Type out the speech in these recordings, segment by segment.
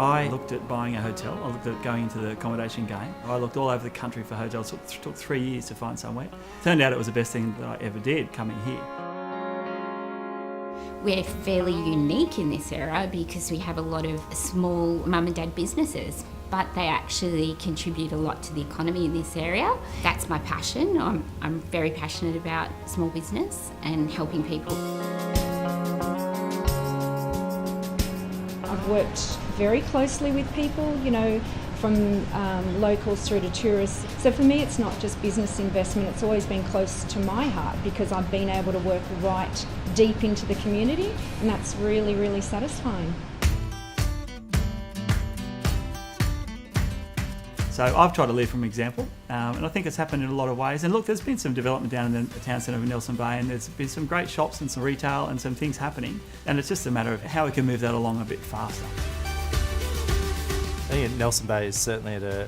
I looked at buying a hotel. I looked at going into the accommodation game. I looked all over the country for hotels. It took 3 years to find somewhere. Turned out it was the best thing that I ever did coming here. We're fairly unique in this area because we have a lot of small mum and dad businesses, but they actually contribute a lot to the economy in this area. That's my passion. I'm very passionate about small business and helping people. I've worked very closely with people, from locals through to tourists. So for me, it's not just business investment, it's always been close to my heart because I've been able to work right deep into the community, and that's really, really satisfying. So I've tried to lead from example, and I think it's happened in a lot of ways. And look, there's been some development down in the town centre of Nelson Bay, and there's been some great shops and some retail and some things happening. And it's just a matter of how we can move that along a bit faster. I think Nelson Bay is certainly at a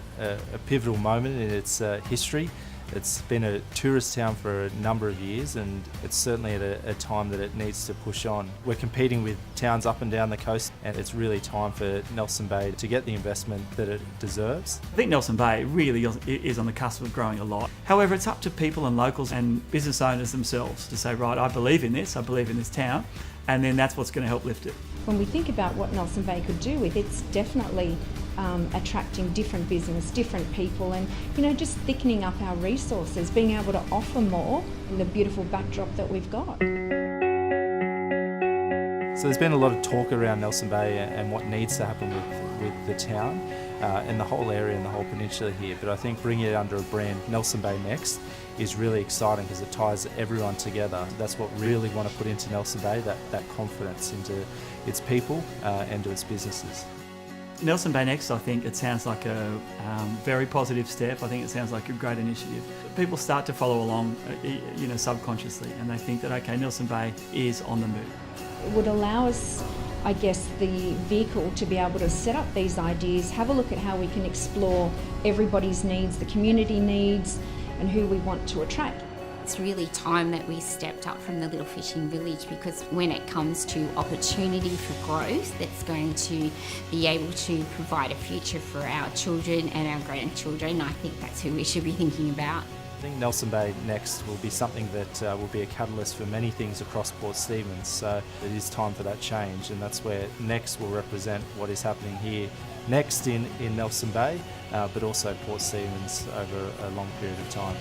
pivotal moment in its history. It's been a tourist town for a number of years, and it's certainly at a time that it needs to push on. We're competing with towns up and down the coast, and it's really time for Nelson Bay to get the investment that it deserves. I think Nelson Bay really is on the cusp of growing a lot. However, it's up to people and locals and business owners themselves to say, right, I believe in this town, and then that's what's going to help lift it. When we think about what Nelson Bay could do with it, it's definitely attracting different business, different people, and just thickening up our resources, being able to offer more in the beautiful backdrop that we've got. So there's been a lot of talk around Nelson Bay and what needs to happen with the town and the whole area and the whole peninsula here, but I think bringing it under a brand, Nelson Bay Next, is really exciting because it ties everyone together. That's what we really want to put into Nelson Bay, that confidence into its people and to its businesses. Nelson Bay Next, I think it sounds like a very positive step. I think it sounds like a great initiative. People start to follow along, subconsciously, and they think that, okay, Nelson Bay is on the move. It would allow us, I guess, the vehicle to be able to set up these ideas, have a look at how we can explore everybody's needs, the community needs, and who we want to attract. It's really time that we stepped up from the little fishing village, because when it comes to opportunity for growth that's going to be able to provide a future for our children and our grandchildren, I think that's who we should be thinking about. I think Nelson Bay Next will be something that will be a catalyst for many things across Port Stephens, so it is time for that change, and that's where Next will represent what is happening here next in Nelson Bay, but also Port Stephens over a long period of time.